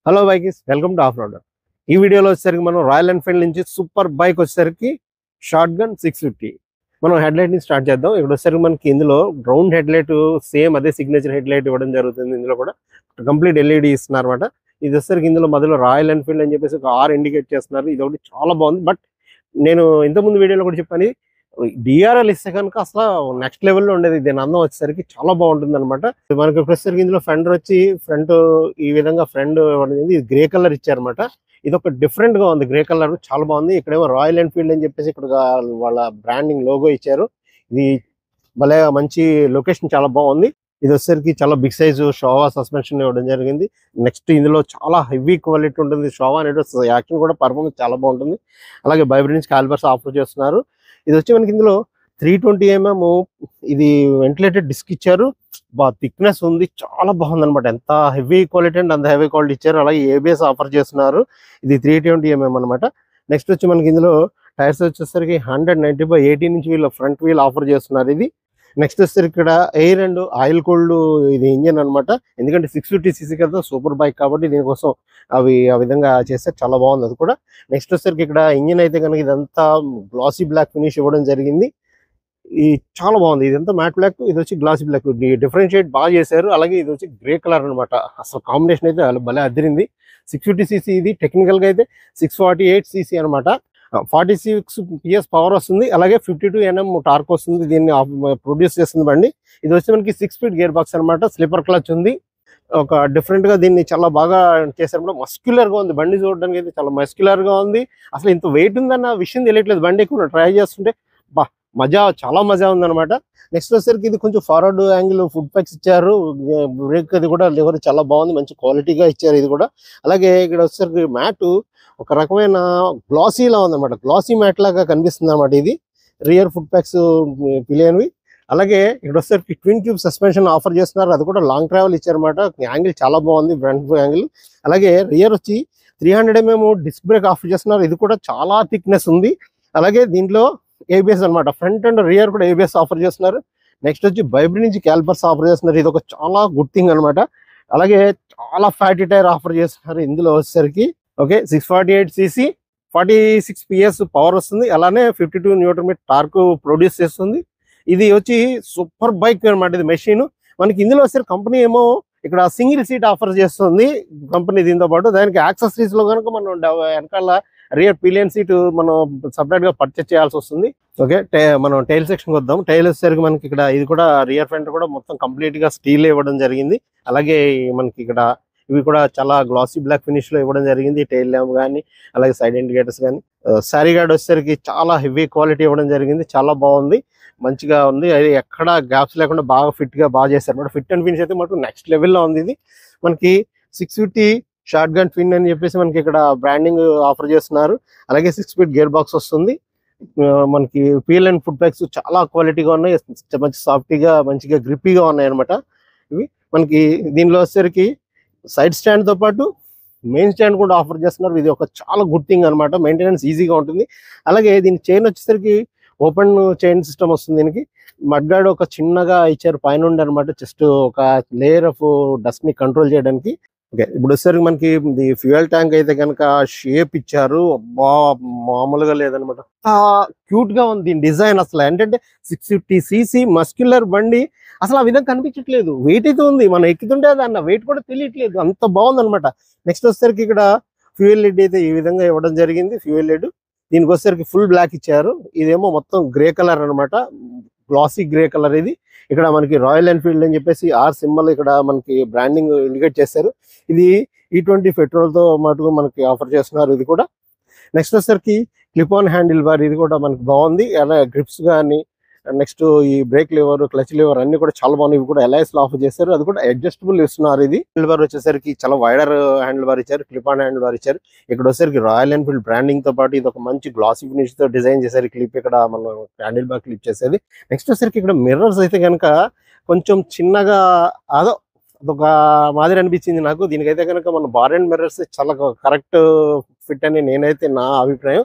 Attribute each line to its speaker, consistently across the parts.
Speaker 1: Hello bikers welcome to off roader. ఈ వీడియోలో వచ్చేసరికి మనం రాయల్ ఎన్ఫీల్డ్ నుంచి సూపర్ బైక్ వచ్చేసరికి షార్ట్ గన్ 650 మనం హెడ్లైట్ ని స్టార్ట్ చేద్దాం. ఇక్కడ వచ్చేసరికి మనకి ఇందులో రౌండ్ హెడ్లైట్ సేమ్ అదే సిగ్నేచర్ హెడ్లైట్ ఇవ్వడం జరుగుతుంది. ఇందులో కూడా కంప్లీట్ ఎల్ఈడి ఇస్తున్నారు అనమాట. ఇది వచ్చేసరికి ఇందులో మొదలు రాయల్ ఎన్ఫీల్డ్ అని చెప్పేసి ఒక ఆర్ ఇండికేట్ చేస్తున్నారు. ఇది ఒకటి చాలా బాగుంది. బట్ నేను ఇంతకుముందు వీడియోలో కూడా చెప్పాను, డిఆర్ఎల్ ఇస్తే కనుక అసలు నెక్స్ట్ లెవెల్లో ఉండేది. దీని అందం వచ్చేసరికి చాలా బాగుంటుంది అనమాట. మనకి వచ్చేసరికి ఇందులో ఫెండర్ వచ్చి ఫ్రంట్ ఈ విధంగా ఫ్రంట్ అనేది గ్రే కలర్ ఇచ్చారనమాట. ఇది ఒక డిఫరెంట్ గా ఉంది, గ్రే కలర్ చాలా బాగుంది. ఇక్కడేమో రాయల్ ఎన్ఫీల్డ్ అని చెప్పేసి ఇక్కడ వాళ్ళ బ్రాండింగ్ లోగో ఇచ్చారు. ఇది భలే మంచి లొకేషన్, చాలా బాగుంది. ఇది వచ్చేసరికి చాలా బిగ్ సైజ్ షోవా సస్పెన్షన్ ఇవ్వడం జరిగింది. నెక్స్ట్ ఇందులో చాలా హెవీ క్వాలిటీ ఉంటుంది. షోవా అనేది యాక్షన్ కూడా పర్ఫార్మెన్స్ చాలా బాగుంటుంది. అలాగే వైబ్రెన్స్ కాలిబర్స్ ఆఫర్ చేస్తున్నారు. ఇది వచ్చి మనకి ఇందులో 320mm ఇది వెంటిలేటెడ్ డిస్క్ ఇచ్చారు. బాగా థిక్నెస్ ఉంది, చాలా బాగుంది అనమాట. ఎంత హెవీ క్వాలిటీ అంటే అంత హెవీ క్వాలిటీ ఇచ్చారు. అలాగే ఏబిఎస్ ఆఫర్ చేస్తున్నారు. ఇది 320mm అనమాట. నెక్స్ట్ వచ్చి మనకి ఇందులో టైర్స్ వచ్చేసరికి 190/80 నుంచి వీళ్ళు ఫ్రంట్ వీల్ ఆఫర్ చేస్తున్నారు. ఇది నెక్స్ట్ వచ్చేసరికి ఇక్కడ ఎయిర్ అండ్ ఆయిల్ కూల్డ్ ఇది ఇంజన్ అనమాట. ఎందుకంటే 650cc కదా, సూపర్ బైక్ కాబట్టి దీనికోసం అవి ఆ విధంగా చేస్తే చాలా బాగుంది అది కూడా. నెక్స్ట్ వచ్చేసరికి ఇక్కడ ఇంజన్ అయితే కనుక ఇదంతా గ్లాసీ బ్లాక్ ఫినిష్ ఇవ్వడం జరిగింది. ఈ చాలా బాగుంది. ఇదంతా మ్యాట్ బ్లాక్, ఇది వచ్చి గ్లాసీ బ్లాక్, డిఫరెన్షియేట్ బాగా చేశారు. అలాగే ఇది వచ్చి గ్రే కలర్ అనమాట. అసలు కాంబినేషన్ అయితే భలే అదిరింది. 650cc ఇది టెక్నికల్ గా అయితే 648cc అనమాట. 46 PS పవర్ వస్తుంది. అలాగే 52 Nm టార్క్ వస్తుంది. దీన్ని ప్రొడ్యూస్ చేస్తుంది బండి. ఇది వచ్చి మనకి 6 స్పీడ్ గేర్ బాక్స్ అనమాట. స్లీపర్ క్లచ్ ఉంది. ఒక డిఫరెంట్ గా దీన్ని చాలా బాగా చేశారు. మస్క్యులర్ గా ఉంది బండి, చూడడానికి అయితే చాలా మస్క్యులర్ గా ఉంది. అసలు ఇంత వెయిట్ ఉందన్న విషయం తెలియట్లేదు. బండి ఎక్కువ ట్రై చేస్తుంటే బా మజా, చాలా మజా ఉందన్నమాట. నెక్స్ట్ వచ్చేసరికి ఇది కొంచెం ఫార్వర్డ్ యాంగిల్ ఫుడ్ ప్యాక్స్ ఇచ్చారు. బ్రేక్ అది కూడా లివర్ చాలా బాగుంది, మంచి క్వాలిటీగా ఇచ్చారు ఇది కూడా. అలాగే ఇక్కడ వచ్చేసరికి మ్యాట్ ఒక రకమైన గ్లాసీలా ఉందన్నమాట. గ్లాసీ మ్యాట్ లాగా కనిపిస్తుంది అనమాట. ఇది రియర్ ఫుడ్ ప్యాక్స్ పిలియన్వి. అలాగే ఇక్కడ వచ్చేసరికి ట్విన్ ట్యూబ్ సస్పెన్షన్ ఆఫర్ చేస్తున్నారు. అది కూడా లాంగ్ ట్రావెల్ ఇచ్చారనమాట. యాంగిల్ చాలా బాగుంది, ఫ్రంట్ యాంగిల్. అలాగే రియర్ వచ్చి 300mm డిస్క్ బ్రేక్ ఆఫర్ చేస్తున్నారు. ఇది కూడా చాలా థిక్నెస్ ఉంది. అలాగే దీంట్లో ఏబిఎస్ అనమాట. ఫ్రంట్ అండ్ రియర్ కూడా ఏబిఎస్ ఆఫర్ చేస్తున్నారు. నెక్స్ట్ వచ్చి వైబ్రెన్స్ నుంచి క్యాలిపర్స్ ఆఫర్ చేస్తున్నారు. ఇది ఒక చాలా గుడ్ థింగ్ అనమాట. అలాగే చాలా ఫ్యాటీ టైర్ ఆఫర్ చేస్తున్నారు. ఇందులో వచ్చేసరికి ఓకే 648cc 46 PS పవర్ వస్తుంది. అలానే 52 Nm టార్క్ ప్రొడ్యూస్ చేస్తుంది. ఇది వచ్చి సూపర్ బైక్ అనమాట. ఇది మెషిన్ మనకి ఇందులో వచ్చే కంపెనీ ఏమో ఇక్కడ సింగిల్ సీట్ ఆఫర్ చేస్తుంది కంపెనీ. దీంతో పాటు దానికి యాక్సెసరీస్ లో కనుక మనం వెనకాల రియర్ పిలియన్ సీట్ మనం సపరేట్ గా పర్చేస్ చేయాల్సి వస్తుంది. ఓకే మనం టైల్ సెక్షన్ వద్దాం. టైల్ వచ్చేసరికి మనకి ఇక్కడ ఇది కూడా రియర్ ఫ్రంట్ కూడా మొత్తం కంప్లీట్ గా స్టీల్ ఇవ్వడం జరిగింది. అలాగే మనకి ఇక్కడ ఇవి కూడా చాలా గ్లాసీ బ్లాక్ ఫినిష్ లో ఇవ్వడం జరిగింది. టైల్ ల్యాంప్ కానీ అలాగే సైడ్ ఇండికేటర్స్ కానీ. సారీ గార్డ్ వచ్చేసరికి చాలా హెవీ క్వాలిటీ ఇవ్వడం జరిగింది. చాలా బాగుంది, మంచిగా ఉంది. అది ఎక్కడ గ్యాప్స్ లేకుండా బాగా ఫిట్ గా బాగా చేస్తారు. ఫిట్ అండ్ ఫినిష్ అయితే మనకు నెక్స్ట్ లెవెల్లో ఉంది. ఇది మనకి 650 షార్ట్ గన్ ట్విన్ అని చెప్పేసి మనకి ఇక్కడ బ్రాండింగ్ ఆఫర్ చేస్తున్నారు. అలాగే 6 స్పీడ్ గేర్ బాక్స్ వస్తుంది. మనకి పీల్ అండ్ ఫుడ్ ప్యాక్స్ చాలా క్వాలిటీగా ఉన్నాయి. మంచి సాఫ్టీగా మంచిగా గ్రిప్పీగా ఉన్నాయి అనమాట. ఇవి మనకి దీనిలో వచ్చేసరికి సైడ్ స్టాండ్ తో పాటు మెయిన్ స్టాండ్ కూడా ఆఫర్ చేస్తున్నారు. ఇది ఒక చాలా గుడ్ థింగ్ అనమాట. మెయింటెనెన్స్ ఈజీగా ఉంటుంది. అలాగే దీని చైన్ వచ్చేసరికి ఓపెన్ చైన్ సిస్టమ్ వస్తుంది. దీనికి మడ్ గార్డ్ ఒక చిన్నగా ఇచ్చారు పైన అనమాట. జస్ట్ ఒక లేయర్ ఆఫ్ డస్ట్ ని కంట్రోల్ చేయడానికి. ఓకే ఇప్పుడు వచ్చేసరికి మనకి ఫ్యూయల్ ట్యాంక్ అయితే కనుక షేప్ ఇచ్చారు. అబ్బా మామూలుగా లేదనమాట. క్యూట్ గా ఉంది దీని డిజైన్. అసలు ఏంటంటే 650cc మస్క్యులర్ బండి అసలు ఆ విధంగా కనిపించట్లేదు. వెయిట్ అయితే ఉంది, మనం ఎక్కుతుంటే దాన్ని వెయిట్ కూడా తెలియట్లేదు, అంత బాగుంది అనమాట. నెక్స్ట్ వచ్చేసరికి ఇక్కడ ఫ్యూయల్ లెడ్ అయితే ఈ విధంగా ఇవ్వడం జరిగింది. ఫ్యూయల్ లెడ్ దీనికి వచ్చేసరికి ఫుల్ బ్లాక్ ఇచ్చారు. ఇదేమో మొత్తం గ్రే కలర్ అనమాట, గ్లాసీ గ్రే కలర్. ఇది ఇక్కడ మనకి రాయల్ ఎన్ఫీల్డ్ అని చెప్పేసి ఆర్ సింబల్ ఇక్కడ మనకి బ్రాండింగ్ ఇండికేట్ చేశారు. ఇది E20 పెట్రోల్ తో మటుకు మనకి ఆఫర్ చేస్తున్నారు. ఇది కూడా నెక్స్ట్ వచ్చేసరికి క్లిప్ ఆన్ హ్యాండిల్ బార్, ఇది కూడా మనకి బాగుంది. అలాగే గ్రిప్స్ కానీ నెక్స్ట్ ఈ బ్రేక్ లివర్ క్లచ్ లివర్ అన్ని కూడా చాలా బాగున్నాయి. ఇవి కూడా ఎల్ఐఎస్ లో ఆఫర్ చేశారు. అది కూడా అడ్జస్టబుల్ ఇస్తున్నారు. ఇది హ్యాండిల్ బార్ వచ్చేసరికి చాలా వైడర్ హ్యాండిల్ బార్ ఇచ్చారు, క్లిప్ ఆన్ హ్యాండిల్ బార్ ఇచ్చారు. ఇక్కడ వచ్చేసరికి రాయల్ ఎన్ఫీల్డ్ బ్రాండింగ్ తో పాటు ఇది ఒక మంచి గ్లాసీ ఫినిష్ తో డిజైన్ చేశారు. క్లిప్ ఇక్కడ మనం హ్యాండిల్ బార్ క్లిప్ చేసేది. నెక్స్ట్ వచ్చేసరికి ఇక్కడ మిర్రర్స్ అయితే కనుక కొంచెం చిన్నగా అదొక మాదిరి అనిపించింది నాకు. దీనికైతే కనుక మన బార్ అండ్ మిర్రర్స్ చాలా కరెక్ట్ ఫిట్ అని నేనైతే నా అభిప్రాయం.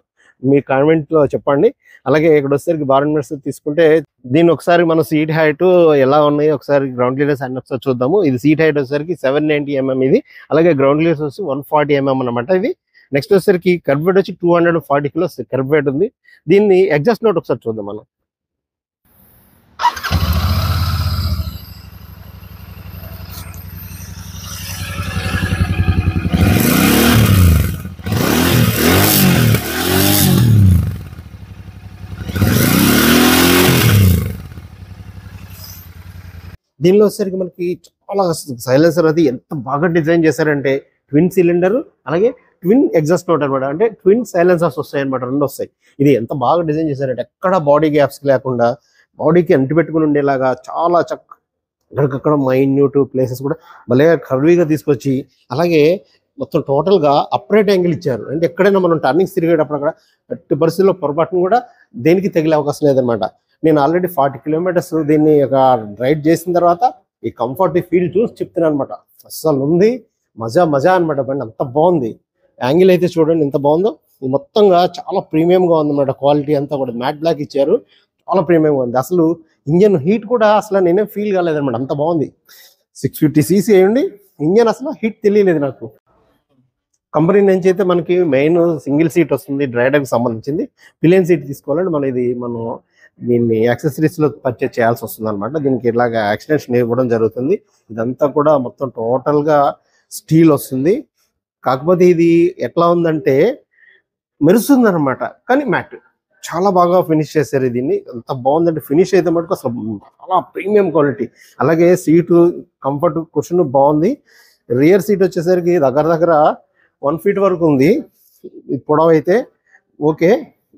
Speaker 1: మీ కామెంట్లో చెప్పండి. అలాగే ఇక్కడ వచ్చేసరికి బారోమీటర్స్ తీసుకుంటే దీన్ని ఒకసారి మన సీట్ హైట్ ఎలా ఉన్నాయి ఒకసారి గ్రౌండ్ క్లియరెన్స్ అన్ని ఒకసారి చూద్దాము. ఇది సీట్ హైట్ వచ్చేసరికి 790 mm ఇది. అలాగే గ్రౌండ్ క్లియరెన్స్ వచ్చి 140 mm అనమాట ఇది. నెక్స్ట్ వచ్చేసరికి కర్వ్ వెయిట్ వచ్చి 240 kilos కర్వ్ వెయిట్ ఉంది. దీన్ని ఎగ్జాస్ట్ నోట్ ఒకసారి చూద్దాం మనం. దీనిలో వచ్చేసరికి మనకి చాలా సైలెన్సర్ అది ఎంత బాగా డిజైన్ చేశారంటే ట్విన్ సిలిండర్ అలాగే ట్విన్ ఎగ్జాస్ట్ నోట్ అనమాట. అంటే ట్విన్ సైలెన్సర్స్ వస్తాయి అనమాట, రెండు వస్తాయి. ఇది ఎంత బాగా డిజైన్ చేశారంటే ఎక్కడ బాడీ గ్యాప్స్ లేకుండా బాడీకి అంటిపెట్టుకుని ఉండేలాగా చాలా అక్కడికక్కడ మైన్యూట్ ప్లేసెస్ కూడా భలే కర్వీగా తీసుకొచ్చి అలాగే మొత్తం టోటల్గా అప్రైట్ యాంగిల్ ఇచ్చారు. అంటే ఎక్కడైనా మనం టర్నింగ్స్ తిరిగేటప్పుడు అక్కడ ఎట్టి పరిస్థితుల్లో పొరపాటును కూడా దేనికి తగిలే అవకాశం లేదనమాట. నేను ఆల్రెడీ 40 kilometers దీన్ని ఒక రైడ్ చేసిన తర్వాత ఈ కంఫర్ట్ ఫీల్ చూసి చెప్తున్నాను అనమాట. అస్సలు ఉంది మజా అనమాట. బండి అంత బాగుంది. యాంగిల్ అయితే చూడండి ఎంత బాగుందో. ఇది మొత్తంగా చాలా ప్రీమియంగా ఉందన్నమాట. క్వాలిటీ అంతా కూడా మ్యాట్ బ్లాక్ ఇచ్చారు, చాలా ప్రీమియంగా ఉంది. అసలు ఇంజన్ హీట్ కూడా అసలు నేనేం ఫీల్ కాలేదన్నమాట, అంత బాగుంది. 650cc అయ్యండి, ఇంజన్ అసలు హీట్ తెలియలేదు నాకు. కంపెనీ నుంచి అయితే మనకి మెయిన్ సింగిల్ సీట్ వస్తుంది, డ్రైవర్కి సంబంధించింది. పిలియన్ సీట్ తీసుకోవాలంటే మనం దీన్ని యాక్సెసరీస్ లో పర్చేజ్ చేయాల్సి వస్తుంది అనమాట. దీనికి ఇలాగ యాక్సిడెంట్స్ ఇవ్వడం జరుగుతుంది. ఇదంతా కూడా మొత్తం టోటల్ గా స్టీల్ వస్తుంది. కాకపోతే ఇది ఎట్లా ఉందంటే మెరుస్తుంది అనమాట, కానీ మ్యాట్ చాలా బాగా ఫినిష్ చేశారు. దీన్ని ఎంత బాగుందంటే ఫినిష్ అయితే మటుకు అసలు చాలా ప్రీమియం క్వాలిటీ. అలాగే సీటు కంఫర్ట్ కుషన్ బాగుంది. రియర్ సీట్ వచ్చేసరికి దగ్గర 1 feet వరకు ఉంది పొడవు అయితే. ఓకే,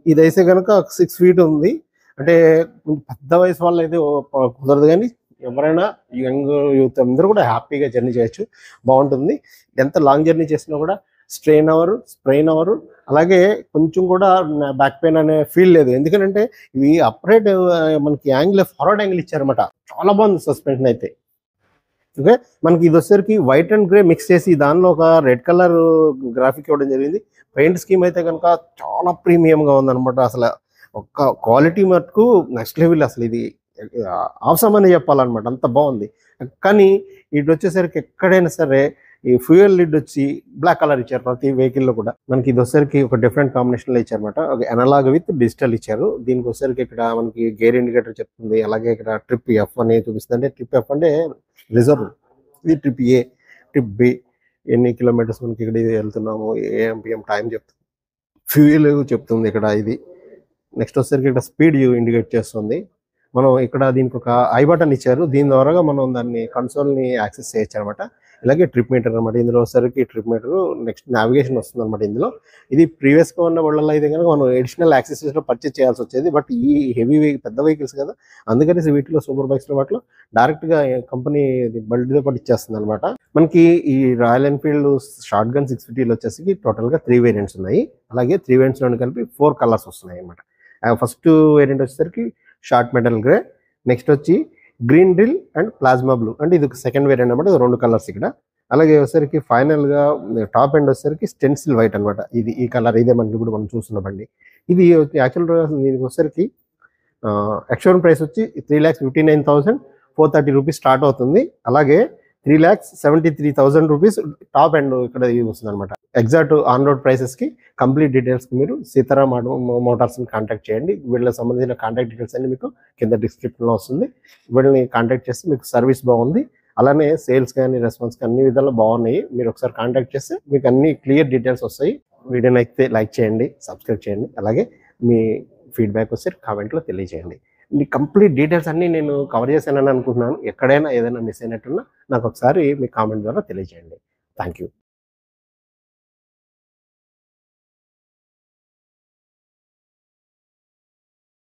Speaker 1: ఇది అయితే కనుక 6 feet ఉంది. అంటే పెద్ద వయసు వాళ్ళు అయితే కుదరదు, కానీ ఎవరైనా యంగ్ యూత్ అందరూ కూడా హ్యాపీగా జర్నీ చేయొచ్చు, బాగుంటుంది. ఎంత లాంగ్ జర్నీ చేసినా కూడా స్ట్రెయిన్ అవ్వరు. అలాగే కొంచెం కూడా బ్యాక్ పెయిన్ అనే ఫీల్ లేదు. ఎందుకంటే ఇవి అప్రైట్ మనకి యాంగిల్ ఫార్వర్డ్ యాంగిల్ ఇచ్చారన్నమాట. చాలా బాగుంది సస్పెన్షన్ అయితే. ఓకే, మనకి ఇది వచ్చేసరికి వైట్ అండ్ గ్రే మిక్స్ చేసి దానిలో ఒక రెడ్ కలర్ గ్రాఫిక్ ఇవ్వడం జరిగింది. పెయింట్ స్కీమ్ అయితే కనుక చాలా ప్రీమియంగా ఉందన్నమాట. అసలు ఒక్క క్వాలిటీ మటుకు నెక్స్ట్ లెవెల్. అసలు ఇది అవసరం అని చెప్పాలన్నమాట, అంత బాగుంది. కానీ ఇటు వచ్చేసరికి ఎక్కడైనా సరే ఈ ఫ్యూయల్ లిడ్ వచ్చి బ్లాక్ కలర్ ఇచ్చారు ప్రతి వెహికల్లో కూడా. మనకి ఇది వచ్చేసరికి ఒక డిఫరెంట్ కాంబినేషన్లో ఇచ్చారనమాట. ఒక అనలాగ్ విత్ డిజిటల్ ఇచ్చారు. దీనికి వచ్చేసరికి ఇక్కడ మనకి గేర్ ఇండికేటర్ చెప్తుంది. అలాగే ఇక్కడ ట్రిప్ ఎఫ్ అని చూపిస్తుంది. అంటే ట్రిప్ ఎఫ్ అంటే రిజర్వ్, ఇది ట్రిప్ ఏ, ట్రిప్ బి, ఎన్ని కిలోమీటర్స్ మనకి ఇక్కడ వెళ్తున్నాము, AM/PM టైం చెప్తుంది, ఫ్యూయల్ చెప్తుంది ఇక్కడ ఇది. నెక్స్ట్ వచ్చేసరికి ఇక్కడ స్పీడ్ ఇండికేట్ చేస్తుంది. మనం ఇక్కడ దీనికి ఒక ఐ బటన్ ఇచ్చారు, దీని ద్వారా మనం దాన్ని కన్సోల్ని యాక్సెస్ చేయొచ్చు అనమాట. ఇలాగే ట్రిప్ మీటర్ అనమాట. ఇందులో వచ్చేసరికి ట్రిప్ మీటర్, నెక్స్ట్ నావిగేషన్ వస్తుంది అనమాట ఇందులో. ఇది ప్రీవియస్గా ఉన్న వాళ్ళలో అయితే కనుక మనం ఎడిషనల్ యాక్సెసరీస్లో పర్చేస్ చేయాల్సి వచ్చేది. బట్ ఈ హెవీ పెద్ద వెహికల్స్ కదా, అందుకని వీటిలో సూపర్ బైక్స్లో వాటిలో డైరెక్ట్గా కంపెనీ బల్ట్తో పాటు ఇచ్చేస్తుంది అనమాట. మనకి ఈ రాయల్ ఎన్ఫీల్డ్ షార్ట్ గన్ 650లో వచ్చేసి టోటల్గా 3 వేరియంట్స్ ఉన్నాయి. అలాగే 3 వేరియంట్స్లో కలిపి 4 కలర్స్ వస్తున్నాయి అనమాట. ఫస్ట్ వేరియంట్ వచ్చేసరికి షార్ట్ మెటల్ గ్రే, నెక్స్ట్ వచ్చి green drill and plasma blue. అంటే ఇది ఒక సెకండ్ వేరియంట్ అనమాట, 2 కలర్స్ ఇక్కడ. అలాగే వచ్చేసరికి ఫైనల్గా టాప్ ఎండ్ వచ్చేసరికి స్టెన్సిల్ వైట్ అనమాట. ఇది ఈ కలర్ ఇదే మనకి ఇప్పుడు మనం చూస్తున్న బండి. ఇది యాక్చువల్ దీనికి వచ్చేసరికి యాక్చువల్ ప్రైస్ వచ్చి 3,59,430 రూపీస్ స్టార్ట్ అవుతుంది. అలాగే 3,73,000 రూపీస్ టాప్ ఎండ్ ఇక్కడ వస్తుంది అనమాట. ఎగ్జాక్ట్ ఆన్ రోడ్ ప్రైసెస్ కి కంప్లీట్ డీటెయిల్స్ కి మీరు సీతారాం మోటార్స్ ని కాంటాక్ట్ చేయండి. వీళ్ళకి సంబంధించిన కాంటాక్ట్ డీటెయిల్స్ అన్ని మీకు కింద డిస్క్రిప్షన్ లో వస్తుంది. వీళ్ళని కాంటాక్ట్ చేస్తే మీకు సర్వీస్ బాగుంది, అలానే సేల్స్ కానీ రెస్పాన్స్ కానీ అన్ని విధాలు బాగున్నాయి. మీరు ఒకసారి కాంటాక్ట్ చేస్తే మీకు అన్ని క్లియర్ డీటెయిల్స్ వస్తాయి. వీడియోని అయితే లైక్ చేయండి, సబ్స్క్రైబ్ చేయండి. అలాగే మీ ఫీడ్బ్యాక్ వస్తే కామెంట్లో తెలియజేయండి. మీ కంప్లీట్ డీటెయిల్స్ అన్ని నేను కవర్ చేశానని అనుకుంటున్నాను. ఎక్కడైనా ఏదైనా మిస్ అయినట్టున్నా నాకు ఒకసారి మీ కామెంట్ ద్వారా తెలియజేయండి. Thank you.